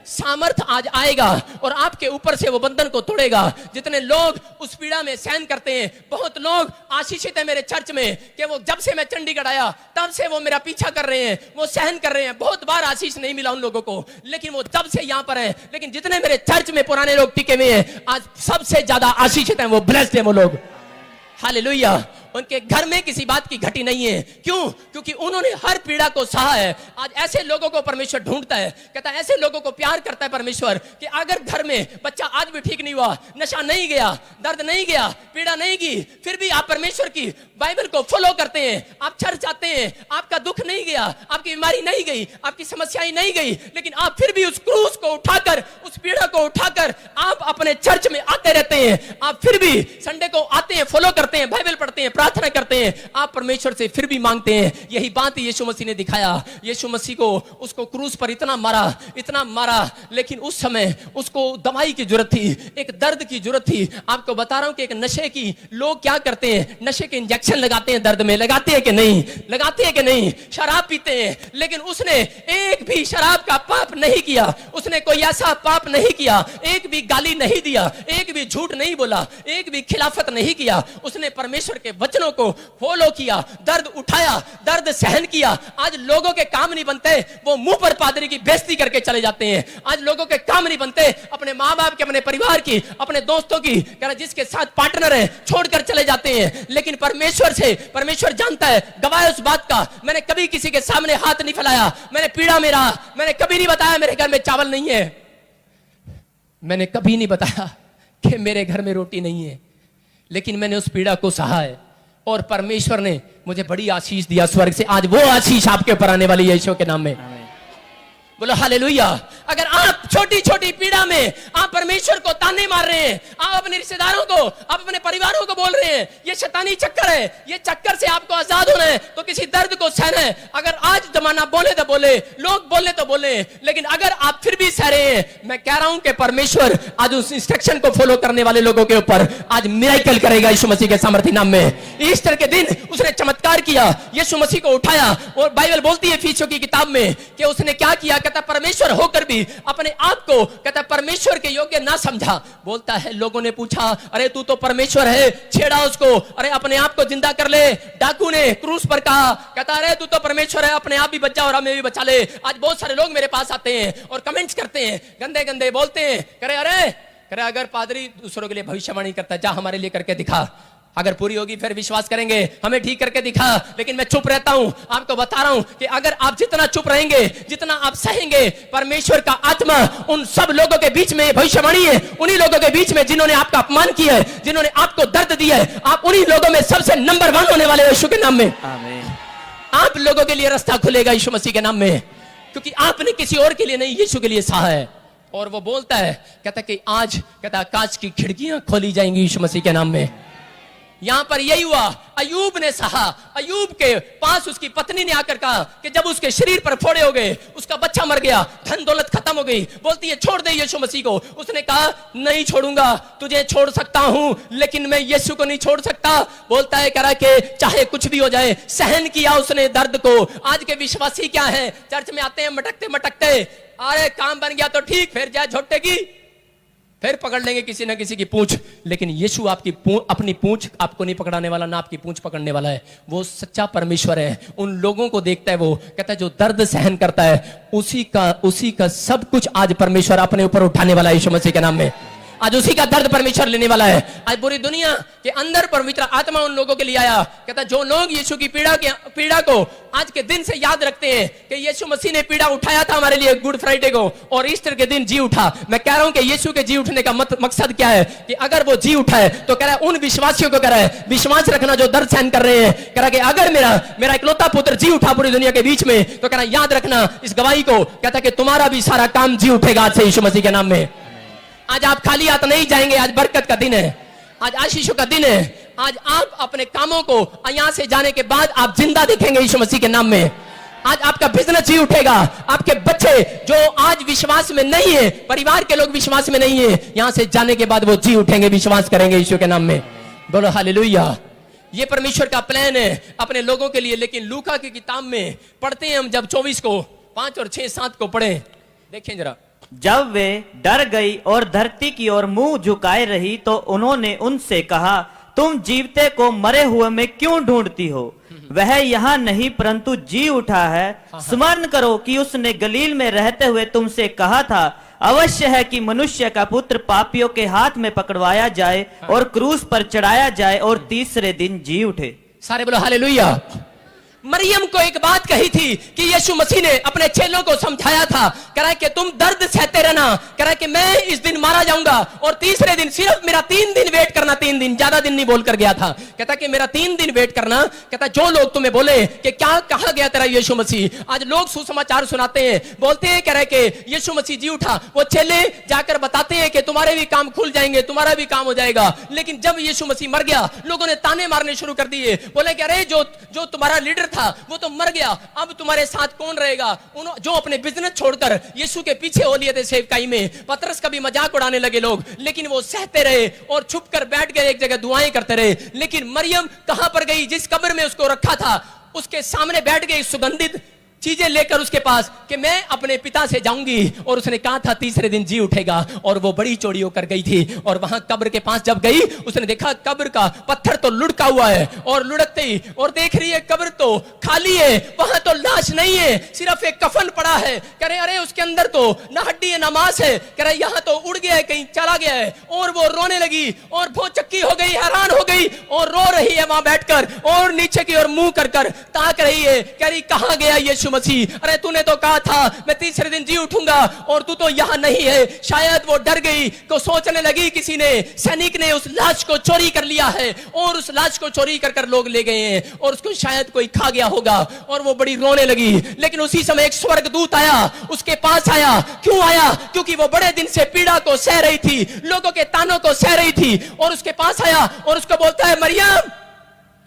सामर्थ आज आएगा और आपके ऊपर से वो बंधन को तोड़ेगा। जितने लोग उस पीड़ा में सहन करते हैं, बहुत लोग आशीषित है मेरे चर्च में कि वो जब से मैं चंडीगढ़ आया तब से वो मेरा पीछा कर रहे हैं, वो सहन कर रहे हैं। बहुत बार आशीष नहीं मिला उन लोगों को, लेकिन वो जब से यहां पर है। लेकिन जितने मेरे चर्च में पुराने लोग टिके हुए हैं, आज सबसे ज्यादा आशीषित है, वो ब्लेस्ड है वो लोग। हालेलुया। उनके घर में किसी बात की घटी नहीं है। क्यों? क्योंकि उन्होंने हर पीड़ा को सहा है। आज ऐसे लोगों को परमेश्वर ढूंढता है, कहता है ऐसे लोगों को प्यार करता है परमेश्वर, कि अगर घर में बच्चा आज भी ठीक नहीं हुआ, नशा नहीं गया, दर्द नहीं गया, पीड़ा नहीं गई, फिर भी आप परमेश्वर की बाइबल को फॉलो करते हैं, आप चर्च आते हैं, आपका दुख नहीं गया, आपकी बीमारी नहीं गई, आपकी समस्याएं नहीं गई, लेकिन आप फिर भी उस क्रूस को उठाकर, उस पीड़ा को उठाकर आप अपने चर्च में आते रहते हैं। आप फिर भी संडे को आते हैं, फॉलो करते हैं, बाइबल पढ़ते हैं, प्रार्थना करते हैं, आप परमेश्वर से फिर भी मांगते हैं। यही बात यीशु मसीह ने दिखाया। यीशु मसीह को उसको क्रूस पर इतना मारा, लेकिन उस समय उसको दवाई की जरूरत थी, एक दर्द की जरूरत थी। आपको बता रहा हूं कि एक नशे की लोग क्या करते हैं, नशे के इंजेक्शन लगाते हैं दर्द में, लगाते हैं कि नहीं? लगाते हैं कि नहीं? शराब पीते हैं, लेकिन उसने एक भी शराब का पाप नहीं किया, उसने कोई ऐसा पाप नहीं किया, एक भी गाली नहीं दिया, एक भी झूठ नहीं बोला, एक भी खिलाफत नहीं किया। उसने परमेश्वर के वचनों को फॉलो किया, दर्द उठाया, दर्द सहन किया। आज लोगों के काम नहीं बनते, वो मुंह पर पादरी की बेइज्जती करके चले जाते हैं। आज लोगों के काम नहीं बनते, अपने माँ बाप के, अपने परिवार की, अपने दोस्तों की, जिसके साथ पार्टनर है, छोड़कर चले जाते हैं। लेकिन परमेश्वर जानता है, गवाह उस बात का, मैंने कभी किसी के सामने हाथ नहीं फैलाया, मैंने पीड़ा में रहा, मैंने कभी नहीं बताया मेरे घर में चावल नहीं है, मैंने कभी नहीं बताया कि मेरे घर में रोटी नहीं है, लेकिन मैंने उस पीड़ा को सहा है और परमेश्वर ने मुझे बड़ी आशीष दिया स्वर्ग से। आज वो आशीष आपके ऊपर आने वाली है यीशु के नाम में। बोलो हालेलुया। अगर आप छोटे छोटी छोटी पीड़ा में आप परमेश्वर को ताने मार रहे हैं, आप अपने रिश्तेदारों को, आप अपने परिवारों को बोल रहे हैं, ये शैतानी चक्कर है, ये चक्कर से आपको आजाद होना है तो किसी दर्द को सहना है। अगर आज जमाना बोले तो बोले, लोग बोले तो बोले, लेकिन अगर आप फिर भी सह रहे हैं, मैं कह रहा हूं कि परमेश्वर आज उस इंस्ट्रक्शन को फॉलो करने वाले लोगों के ऊपर आज मिरेकल करेगा यीशु मसीह के सामर्थ्य नाम में। ईस्टर के दिन उसने चमत्कार किया, यीशु मसीह को उठाया, और बाइबल बोलती है फीसों की किताब में कि उसने क्या किया, कहता परमेश्वर होकर भी अपने आप को कहता परमेश्वर के योग्य ना समझा। बोलता है लोगों ने पूछा, अरे तू तो परमेश्वर है, छेड़ा उसको, अरे अपने आप को जिंदा कर ले। डाकू ने क्रूस पर कहा, कहता अरे तू तो परमेश्वर है, अपने आप भी बच जा और हमें भी बचा ले। आज बहुत सारे लोग मेरे पास आते हैं और कमेंट्स करते हैं, गंदे गंदे बोलते हैं, करे अरे अगर पादरी दूसरों के लिए भविष्यवाणी करता, जा हमारे लिए करके दिखा, अगर पूरी होगी फिर विश्वास करेंगे, हमें ठीक करके दिखा। लेकिन मैं चुप रहता हूं, आपको बता रहा हूं कि अगर आप जितना चुप रहेंगे, जितना आप सहेंगे, परमेश्वर का आत्मा उन सब लोगों के बीच में, भविष्यवाणी है उन्हीं लोगों के बीच में जिन्होंने आपका अपमान किया है, जिन्होंने आपको दर्द दिया है, आप उन्हीं लोगों में सबसे नंबर 1 होने वाले यीशु के नाम में। आप लोगों के लिए रास्ता खुलेगा यीशु मसीह के नाम में, क्योंकि आपने किसी और के लिए नहीं, यीशु के लिए सहा है। और वो बोलता है, कहता कि आज कहता कांच की खिड़कियां खोली जाएंगी यीशु मसीह के नाम में। यहां पर यही हुआ, अयूब ने सहा। अयूब के पास उसकी पत्नी ने आकर कहा कि जब उसके शरीर पर फोड़े हो गए, उसका बच्चा मर गया, धन दौलत खत्म हो गई, बोलती है छोड़ दे यीशु मसीह को। उसने कहा नहीं छोड़ूंगा, तुझे छोड़ सकता हूं लेकिन मैं यीशु को नहीं छोड़ सकता। बोलता है करा के चाहे कुछ भी हो जाए, सहन किया उसने दर्द को। आज के विश्वासी क्या है, चर्च में आते हैं मटकते मटकते, अरे काम बन गया तो ठीक, फिर जाए झोटेगी, फिर पकड़ लेंगे किसी ना किसी की पूंछ। लेकिन यीशु आपकी अपनी पूंछ आपको नहीं पकड़ाने वाला, ना आपकी पूंछ पकड़ने वाला है। वो सच्चा परमेश्वर है, उन लोगों को देखता है, वो कहता है जो दर्द सहन करता है उसी का सब कुछ आज परमेश्वर अपने ऊपर उठाने वाला है यीशु मसीह के नाम में। आज उसी का दर्द परमेश्वर लेने वाला है। आज पूरी दुनिया के अंदर पवित्र आत्मा उन लोगों के लिए आया, कहता जो लोग यीशु की पीड़ा को आज के दिन से याद रखते हैं कि यीशु मसीह ने पीड़ा उठाया था हमारे लिए गुड फ्राइडे को, और ईस्टर के दिन जी उठा। मैं कह रहा हूं कि यीशु के जी उठने का मकसद क्या है कि अगर वो जी उठा है तो कह रहा है उन विश्वासियों को कह रहा है विश्वास रखना जो दर्द सहन कर रहे हैं। कह रहा है कि अगर मेरा इकलौता पुत्र जी उठा पूरी दुनिया के बीच में, तो कह रहा है याद रखना इस गवाही को, कहता कि तुम्हारा भी सारा काम जी उठेगा आज से यीशु मसीह के नाम में। आज आप खाली हाथ नहीं जाएंगे, आज बरकत का दिन है, आज आशीषों का दिन है। आज आप अपने कामों को यहां से जाने के बाद आप जिंदा दिखेंगे यीशु मसीह के नाम में। आज आपका बिजनेस जी उठेगा, आपके बच्चे जो आज विश्वास में नहीं है, परिवार के लोग विश्वास में नहीं है, यहां से जाने के बाद वो जी उठेंगे, विश्वास करेंगे यीशु के नाम में। बोलो हालेलुया। ये परमेश्वर का प्लान है अपने लोगों के लिए। लेकिन लूका की किताब में पढ़ते हैं हम, जब 24 को 5 और 6 7 को पढ़े, देखें जरा। जब वे डर गई और धरती की ओर मुंह झुकाए रही तो उन्होंने उनसे कहा, तुम जीवते को मरे हुए में क्यों ढूंढती हो? वह यहाँ नहीं परंतु जी उठा है। स्मरण करो कि उसने गलील में रहते हुए तुमसे कहा था, अवश्य है कि मनुष्य का पुत्र पापियों के हाथ में पकड़वाया जाए और क्रूस पर चढ़ाया जाए और तीसरे दिन जी उठे। सारे बोलो हालेलुया। मरियम को एक बात कही थी कि यीशु मसीह ने अपने चेलों को समझाया था, कह रहा है कि तुम दर्द सहते रहना, कह रहा है कि मैं इस दिन मारा जाऊंगा और तीसरे दिन सिर्फ मेरा 3 दिन वेट करना। 3 दिन, ज्यादा दिन नहीं बोलकर गया था, कहता कि मेरा 3 दिन वेट करना। कहता जो लोग तुम्हें बोले कि क्या कहा गया तेरा यीशु मसीह, आज लोग सुसमाचार सुनाते हैं, बोलते हैं, कह रहे कि यीशु मसीह जी उठा, वो चेले जाकर बताते हैं कि तुम्हारे भी काम खुल जाएंगे, तुम्हारा भी काम हो जाएगा। लेकिन जब यीशु मसीह मर गया, लोगों ने ताने मारने शुरू कर दिए, बोले कि अरे जो तुम्हारा लीडर था वो तो मर गया, अब तुम्हारे साथ कौन रहेगा? जो अपने बिजनेस छोड़कर यीशु के पीछे हो लिए थे सेवकाई में। पतरस का भी मजाक उड़ाने लगे लोग, लेकिन वो सहते रहे और छुपकर बैठ गए, एक जगह दुआएं करते रहे। लेकिन मरियम कहां पर गई? जिस कब्र में उसको रखा था उसके सामने बैठ गई, सुगंधित चीजें लेकर उसके पास कि मैं अपने पिता से जाऊंगी। और उसने कहा था तीसरे दिन जी उठेगा, और वो बड़ी चौड़ी होकर गई थी। और वहां कब्र के पास जब गई, उसने देखा कब्र का पत्थर तो लुढ़का हुआ है, और लुढ़कते ही और देख रही है कब्र तो खाली है, वहां तो लाश नहीं है, सिर्फ एक कफन पड़ा है। कह रहे अरे उसके अंदर तो ना हड्डी है ना मांस है। कह रहे यहाँ तो उड़ गया है, कहीं चला गया है। और वो रोने लगी और भौचक्की हो गई, हैरान हो गई और रो रही है वहां बैठकर, और नीचे की ओर मुंह कर ताक रही है। कह रही कहां गया यीशु मसीह, अरे तूने तो कहा था मैं तीसरे दिन जी उठूंगा और तू तो यहाँ नहीं है। शायद वो डर गई, को सोचने लगी किसी ने, सैनिक ने उस लाश को चोरी कर लिया है और उस लाश को चोरी कर कर लोग ले गए हैं और उसको शायद कोई खा गया होगा, और वो बड़ी रोने लगी। लेकिन उसी समय एक स्वर्गदूत आया, उसके पास आया। क्यों आया? क्योंकि वो बड़े दिन से पीड़ा को सह रही थी, लोगों के तानों को सह रही थी, और उसके पास आया और उसको बोलता है, मरियम,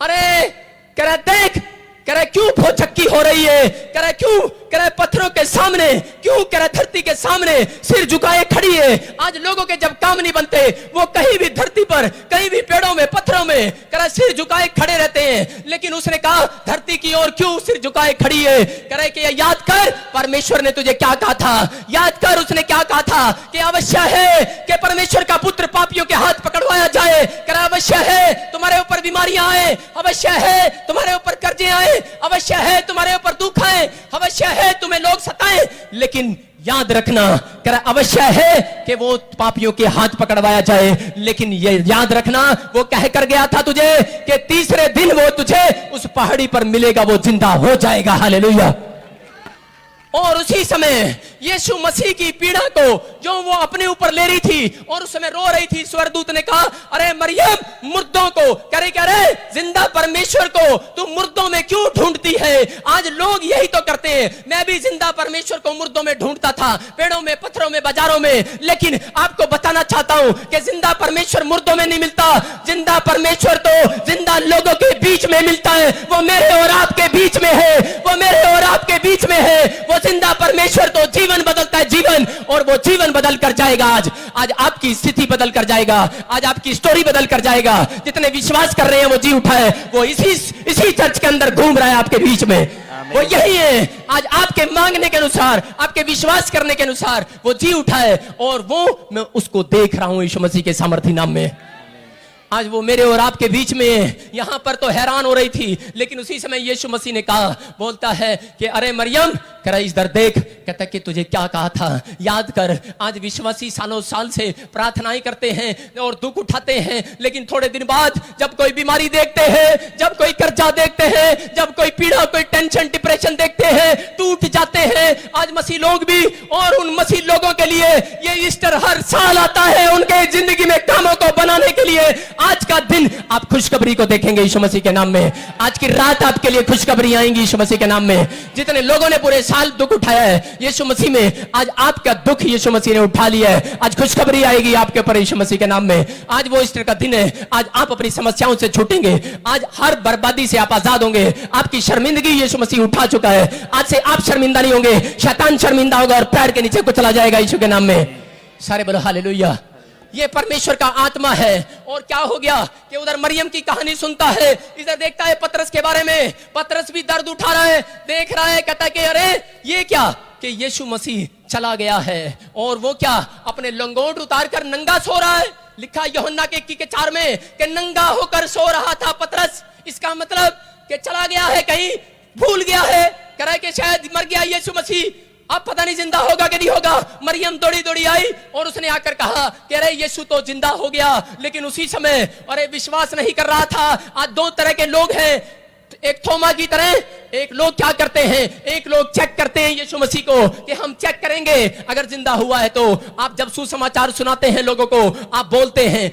अरे कह रहा देख, कह रहा क्यों भौचक्की हो रही है, कह रहा क्यों, कह रहा पत्थरों के सामने, क्यों कह रहा धरती के सामने सिर झुकाए खड़ी है। आज लोगों के जब काम नहीं बनते, वो कहीं भी धरती पर, कहीं भी पेड़ों में, पत्थरों में, कह रहा सिर झुकाए खड़े रहते हैं। लेकिन उसने कहा धरती की ओर क्यों सिर झुकाए खड़ी है? कह रहा कि याद कर परमेश्वर ने तुझे क्या कहा था, याद कर उसने क्या कहा था कि अवश्य है कि परमेश्वर का पुत्र पापियों के हाथ पकड़वाया जाए। कह रहा अवश्य है तुम्हारे ऊपर बीमारियां आए, अवश्य है तुम्हारे ऊपर कर्जे आए, अवश्य है तुम्हारे ऊपर दुख आए, अवश्य है तुम्हें लोग सताएं, लेकिन याद रखना, कह रहा अवश्य है कि वो पापियों के हाथ पकड़वाया जाए, लेकिन ये याद रखना वो कह कर गया था तुझे कि तीसरे दिन वो तुझे उस पहाड़ी पर मिलेगा, वो जिंदा हो जाएगा। हालेलुया। और उसी समय यीशु मसीह की पीड़ा को जो वो अपने ऊपर ले रही थी और उस समय रो रही थी, स्वर्गदूत ने कहा, अरे मरियम, मुर्दों को, कह रहे जिंदा परमेश्वर को तू मुर्दों में क्यों ढूंढती है? आज लोग यही तो करते हैं। मैं भी जिंदा परमेश्वर को मुर्दों में ढूंढता था, पेड़ों में, पत्थरों में, बाजारों में, लेकिन आपको बताना चाहता हूं कि जिंदा परमेश्वर मुर्दों में नहीं मिलता। जिंदा परमेश्वर तो जिंदा लोगों के बीच में मिलता है। वो मेरे और आपके बीच में है, वो मेरे और आपके बीच में है। वो जिंदा परमेश्वर तो जीवन बदलता है, जीवन, और वो जीवन बदल कर जाएगा। आज आपकी स्थिति बदल कर जाएगा, आज आपकी स्टोरी बदल कर जाएगा। जितने विश्वास कर रहे हैं वो जी उठा है, वो इसी चर्च के अंदर घूम रहा है आपके बीच में, वो यही है। आज आपके मांगने के अनुसार, आपके विश्वास करने के अनुसार वो जी उठा है, और वो मैं उसको देख रहा हूं यीशु मसीह के सामर्थी नाम में। आज वो मेरे और आपके बीच में है। यहां पर तो हैरान हो रही थी, लेकिन उसी समय यीशु मसीह ने कहा, बोलता है कि अरे मरियम, कह रहा इधर देख, कहता कि तुझे क्या कहा था, याद कर। आज विश्वासी सालों साल से प्रार्थनाएं करते हैं और दुख उठाते हैं, लेकिन थोड़े दिन बाद जब कोई बीमारी देखते हैं, जब कोई कर्जा देखते हैं, जब कोई पीड़ा, कोई टेंशन, डिप्रेशन देखते हैं, टूट जाते हैं। आज मसीह लोग भी, और उन मसीह लोगों के लिए ये ईस्टर हर साल आता है, उनके जिंदगी में कामों को बनाने के लिए। आज का दिन आप खुशखबरी को देखेंगे यीशु मसीह के नाम में। आज की रात आपके लिए खुशखबरी आएंगी यीशु मसीह के नाम में। जितने लोगों ने पूरे साल दुख उठाया है यीशु मसीह में, आज आपका दुख यीशु मसीह ने उठा लिया है। आज खुशखबरी आएगी आपके ऊपर यीशु मसीह के नाम में। आज वो ईस्टर का दिन है। आज आप अपनी समस्याओं से छूटेंगे। आज हर बर्बादी से आप आजाद होंगे। आपकी शर्मिंदगी यीशु मसीह उठा चुका है। आज से आप शर्मिंदा नहीं होंगे, शैतान शर्मिंदा होगा और पैर के नीचे कुचला जाएगा यीशु के नाम में। सारे बोलो हालेलुया। ये परमेश्वर का आत्मा है। और क्या हो गया कि उधर मरियम की कहानी सुनता है, इधर देखता है पतरस के बारे में। पतरस भी दर्द उठा रहा है, देख रहा है, कहता है कि अरे ये क्या, कि यीशु मसीह चला गया है। और वो क्या, अपने लंगोट उतार कर नंगा सो रहा है। लिखा यूहन्ना के 4 में कि नंगा होकर सो रहा था पतरस। इसका मतलब कि चला गया है, कहीं भूल गया है, कह रहा है कि शायद मर गया यीशु मसीह, अब पता नहीं जिंदा होगा कि नहीं होगा। मरियम दौड़ी दौड़ी आई और उसने आकर कहा कि अरे यीशु तो जिंदा हो गया। लेकिन उसी समय अरे विश्वास नहीं कर रहा था। आज 2 तरह के लोग हैं, एक थोमा की तरह। एक लोग क्या करते हैं, एक लोग चेक करते हैं यीशु मसीह को कि हम चेक करेंगे अगर जिंदा हुआ है तो। आप जब सुसमाचार सुनाते हैं लोगों को, आप बोलते हैं,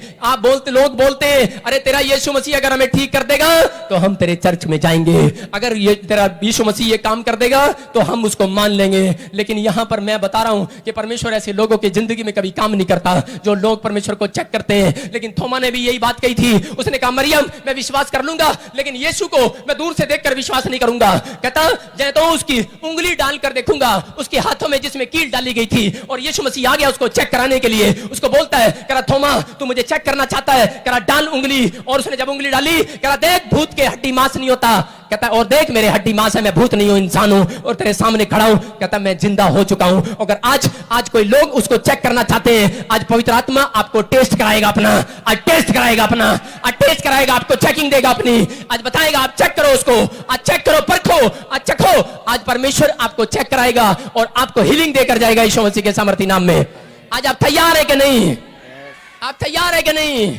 लोग बोलते हैं अरे तेरा यीशु मसीह अगर हमें ठीक कर देगा तो हम तेरे चर्च में जाएंगे, अगर ये तेरा यीशु मसीह ये काम कर देगा तो हम उसको मान लेंगे। लेकिन यहां पर मैं बता रहा हूं कि परमेश्वर ऐसे लोगों की जिंदगी में कभी काम नहीं करता जो लोग परमेश्वर को चेक करते हैं। लेकिन थोमा ने भी यही बात कही थी। उसने कहा मरियम मैं विश्वास कर लूंगा, लेकिन यीशु को मैं दूर से देखकर विश्वास नहीं करूंगा। कहता जय तो उसकी उंगली डालकर देखूंगा, उसके हाथों में जिसमें कील डाली गई थी। और यीशु मसीह आ गया उसको चेक कराने के लिए। उसको बोलता है, कह रहा थोमा तू मुझे चेक करना चाहता है, कह रहा डाल उंगली। और उसने जब उंगली डाली, कह रहा देख भूत के हड्डी मांस नहीं होता। कहता और देख मेरे हड्डी मांस है, मैं भूत नहीं हूं, इंसान हूं और तेरे सामने खड़ा हूं। कहता मैं जिंदा हो चुका हूं। अगर आज कोई लोग उसको चेक करना चाहते हैं, आज पवित्र आत्मा आपको टेस्ट कराएगा अपना, आज टेस्ट कराएगा अपना, आज टेस्ट कराएगा, आपको चेकिंग देगा अपनी। आज बताएगा आप चेक करो उसको, आज चेक करो, परखो, आज चखो। आज परमेश्वर आपको चेक कराएगा और आपको हीलिंग देकर जाएगा यीशु मसीह के सामर्थी नाम में। आज आप तैयार है कि नहीं? आप तैयार है कि नहीं?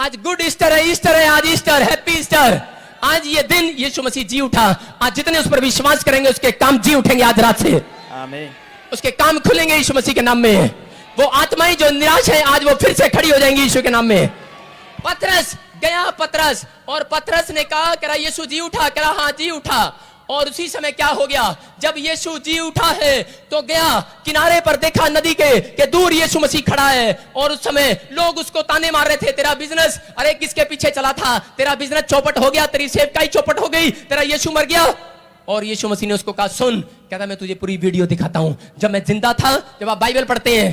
आज गुड ईस्टर है, ईस्टर है आज, ईस्टर, हैप्पी ईस्टर। आज ये दिन यीशु मसीह जी उठा। आज जितने उस पर विश्वास करेंगे उसके काम जी उठेंगे आज रात से। आमीन। उसके काम खुलेंगे यीशु मसीह के नाम में। वो आत्माएं जो निराश है आज वो फिर से खड़ी हो जाएंगी यीशु के नाम में। पतरस गया, पतरस, और पतरस ने कहा करा यीशु जी उठा, करा हाँ जी उठा। और उसी समय क्या हो गया, जब यीशु जी उठा है तो गया किनारे पर, देखा नदी के दूर यीशु मसीह खड़ा है। और उस समय लोग उसको ताने मार रहे थे, तेरा बिजनेस, अरे किसके पीछे चला था, तेरा बिजनेस चौपट हो गया, तेरी सेवकाई चौपट हो गई, तेरा यीशु मर गया। और यीशु मसीह ने उसको कहा सुन, कहता मैं तुझे पूरी वीडियो दिखाता हूं। जब मैं जिंदा था, जब आप बाइबल पढ़ते हैं,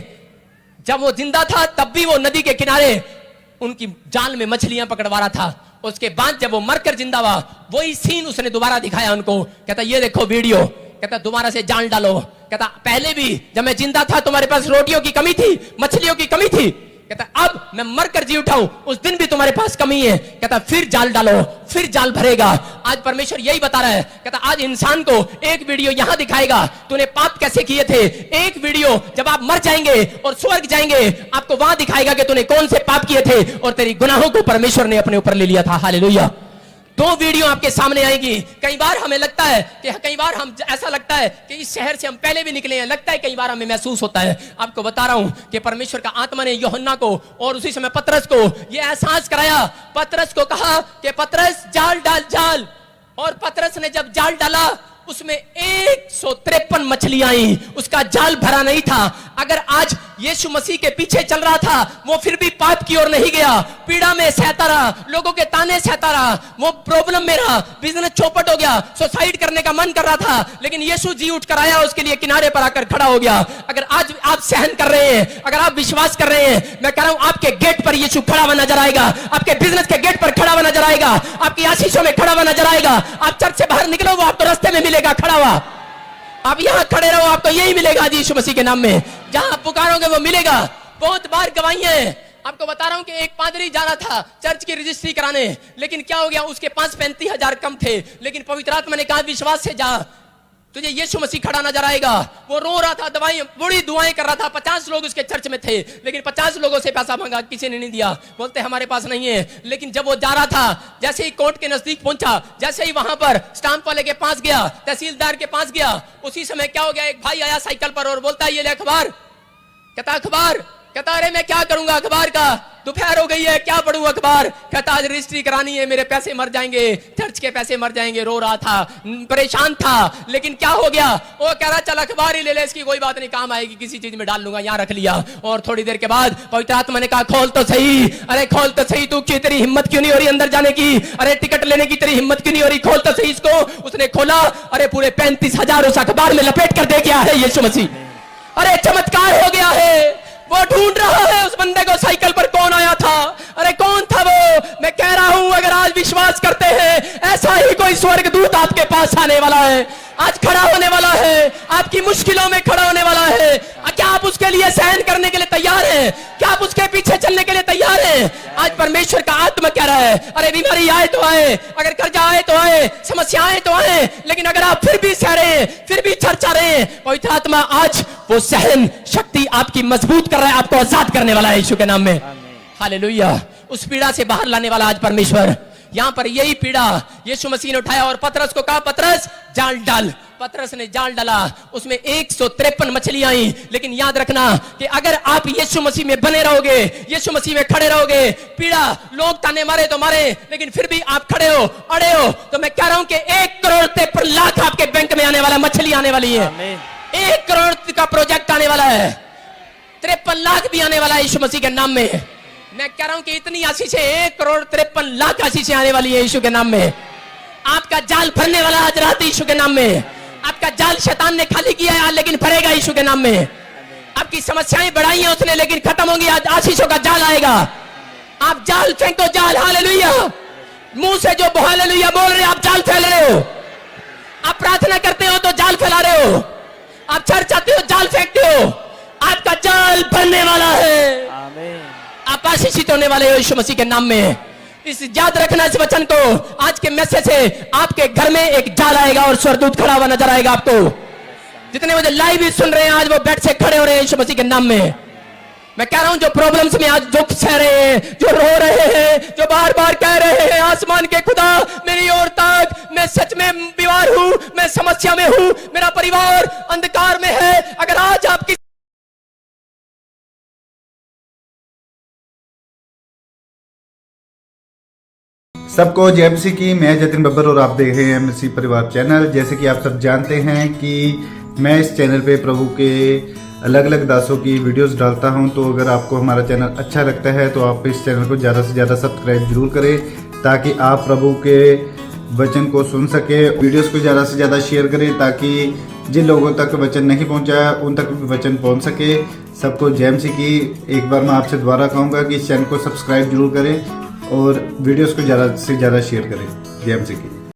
जब वो जिंदा था तब भी वो नदी के किनारे उनकी जाल में मछलियां पकड़वा रहा था। उसके बाद जब वो मरकर जिंदा हुआ, वही सीन उसने दोबारा दिखाया उनको। कहता ये देखो वीडियो, कहता दोबारा से जाल डालो। कहता पहले भी जब मैं जिंदा था तुम्हारे पास रोटियों की कमी थी, मछलियों की कमी थी। कहता अब मैं मरकर जी उठा हूं, उस दिन भी तुम्हारे पास कमी है। कहता फिर जाल डालो, फिर जाल भरेगा। आज परमेश्वर यही बता रहा है। कहता आज इंसान को एक वीडियो यहां दिखाएगा तूने पाप कैसे किए थे। एक वीडियो जब आप मर जाएंगे और स्वर्ग जाएंगे, आपको वहां दिखाएगा कि तूने कौन से पाप किए थे और तेरी गुनाहों को परमेश्वर ने अपने ऊपर ले लिया था। हालेलुया। दो वीडियो आपके सामने आएगी। कई बार हमें लगता है कि कई बार हम ऐसा लगता है कि इस शहर से हम पहले भी निकले हैं, लगता है कई बार हमें महसूस होता है। आपको बता रहा हूं कि परमेश्वर का आत्मा ने यूहन्ना को और उसी समय पतरस को यह एहसास कराया। पतरस को कहा कि पतरस जाल डाल, जाल। और पतरस ने जब जाल डाला उसमें 153 मछलियां आई, उसका जाल भरा नहीं था। अगर आज यीशु मसीह के पीछे चल रहा था, वो फिर भी पाप की ओर नहीं गया, पीड़ा में सहता रहा, लोगों के ताने सहता रहा, वो प्रॉब्लम में रहा, बिजनेस चौपट हो गया, सुसाइड करने का मन कर रहा था, लेकिन यीशु जी उठ कर आया, उसके लिए किनारे पर आकर खड़ा हो गया। अगर आज आप सहन कर रहे हैं, अगर आप विश्वास कर रहे हैं, मैं कह रहा हूं आपके गेट पर यीशु खड़ा हुआ नजर आएगा, आपके बिजनेस के गेट पर खड़ा हुआ नजर आएगा, आपकी आशीषों में खड़ा हुआ नजर आएगा। आप चर्च से बाहर निकलो, वो आपको रास्ते में मिलेगा खड़ा हुआ। आप यहां खड़े रहो, आपको यही मिलेगा आज यीशु मसीह के नाम में। जहां आप पुकारोगे वो मिलेगा। बहुत बार गवाहियां हैं। आपको बता रहा हूं कि एक पादरी जा रहा था चर्च की रजिस्ट्री कराने, लेकिन क्या हो गया, उसके पास 35,000 कम थे, लेकिन पवित्र आत्मा ने कहा विश्वास से जा, तुझे यीशु मसीह खड़ा नजर आएगा। वो रो रहा था, बड़ी दुआएं कर रहा था। 50 लोग उसके चर्च में थे, लेकिन 50 लोगों से पैसा मांगा, किसी ने नहीं दिया। बोलते हमारे पास नहीं है। लेकिन जब वो जा रहा था, जैसे ही कोर्ट के नजदीक पहुंचा, जैसे ही वहां पर स्टाम्प वाले के पास गया, तहसीलदार के पास गया, उसी समय क्या हो गया, एक भाई आया साइकिल पर और बोलता है ये ले अखबार। कहता अखबार? कहता अरे मैं क्या करूंगा अखबार का, दोपहर हो गई है, क्या पढ़ूं अखबार। कहता आज रजिस्ट्री करानी है, मेरे पैसे मर जाएंगे, चर्च के पैसे मर जाएंगे। रो रहा था, परेशान था, लेकिन क्या हो गया, वो कह रहा चल अखबार ही ले ले, इसकी कोई बात नहीं, काम आएगी, किसी चीज में डाल लूंगा। यहाँ रख लिया। और थोड़ी देर के बाद पवित्र आत्मा ने कहा खोल तो सही, अरे खोल तो सही, तू तेरी हिम्मत क्यों नहीं हो रही अंदर जाने की, अरे टिकट लेने की तेरी हिम्मत क्यों नहीं हो रही, खोल तो सही इसको। उसने खोला, अरे पूरे 35,000 उस अखबार में लपेट कर दे गया है यीशु मसीह। अरे चमत्कार हो गया है। वो ढूंढ रहा है उस बंदे को, साइकिल पर कौन आया था, अरे कौन था वो। मैं कह रहा हूं अगर आज विश्वास करते हैं, ऐसा ही कोई स्वर्गदूत आपके पास आने वाला है, आज खड़ा होने वाला है, आपकी मुश्किलों में खड़ा होने वाला है। क्या आप उसके लिए सहन करने के लिए तैयार हैं? क्या आप उसके पीछे चलने के लिए तैयार हैं? आज परमेश्वर का आत्मा कह रहा है, अरे बीमारी आए तो आए, अगर कर्जा आए तो आए, समस्या आए तो आए, लेकिन अगर आप फिर भी सह रहे हैं, फिर भी चर्चा रहे हैं, पवित्र आत्मा आज वो सहन शक्ति आपकी मजबूत कर रहा है, आपको आजाद करने वाला है यीशु के नाम में। हालेलुया। उस पीड़ा से बाहर लाने वाला आज परमेश्वर। यहां पर यही पीड़ा यीशु मसीह ने उठाया और पतरस को कहा पतरस जाल डाल। पतरस ने जाल डाला, उसमें 153 मछलियां आई। लेकिन याद रखना कि अगर आप यीशु मसीह में बने रहोगे, यीशु मसीह में खड़े रहोगे, पीड़ा लोग ताने मारे तो मारे, लेकिन फिर भी आप खड़े हो, अड़े हो, तो मैं कह रहा हूं कि 1,53,00,000 आपके बैंक में आने वाला, मछली आने वाली है। 1 करोड़ का प्रोजेक्ट आने वाला है, 53 लाख भी आने वाला है यीशु मसीह के नाम में। मैं कह रहा हूं कि इतनी आशीषें, 1,53,00,000 आशीषें आने वाली है यीशु के नाम में। आपका जाल भरने वाला आज रात यीशु के नाम में। आपका जाल शैतान ने खाली किया है, लेकिन भरेगा यीशु के नाम में। आपकी समस्याएं बढ़ाई हैं उसने, लेकिन खत्म होंगी, आज आशीषों का जाल आएगा। आप जाल फेंको, जाल। हालेलुया। मुंह से जो हालेलुया बोल रहे, आप जाल फैल रहे हो। आप प्रार्थना करते हो तो जाल फैला रहे हो। आप चर्च आते हो, जाल फेंकते हो। आपका जाल भरने वाला है, आप आशीषित होने वाले हो यीशु मसीह के नाम में। इस याद रखना इस वचन को। आज के मैसेज से आपके घर में एक जाल आएगा और स्वर्गदूत खड़ा हुआ नजर आएगा आपको। जितने मुझे लाइव भी सुन रहे हैं, आज वो बेड से खड़े हो रहे हैं यीशु मसीह के नाम में। मैं कह रहा हूं जो प्रॉब्लम्स में आज दुख सह रहे हैं, जो रो रहे हैं, जो बार बार कह रहे हैं आसमान के खुदा मेरी ओर तक, मैं सच में बीमार हूं, मैं समस्या में हूं, मेरा परिवार अंधकार में है, अगर आज आपकी सबको जय मसीह की। मैं जतिन बब्बर और आप देख रहे हैं एमसी परिवार चैनल। जैसे कि आप सब जानते हैं कि मैं इस चैनल पे प्रभु के अलग अलग दासों की वीडियोस डालता हूं, तो अगर आपको हमारा चैनल अच्छा लगता है तो आप इस चैनल को ज़्यादा से ज़्यादा सब्सक्राइब जरूर करें, ताकि आप प्रभु के वचन को सुन सके। वीडियोस को ज़्यादा से ज़्यादा शेयर करें, ताकि जिन लोगों तक वचन नहीं पहुंचा उन तक भी वचन पहुंच सके। सबको जय मसीह की। एक बार मैं आपसे दोबारा कहूँगा कि इस चैनल को सब्सक्राइब जरूर करें और वीडियोस को ज़्यादा से ज़्यादा शेयर करें। जय मसीह की।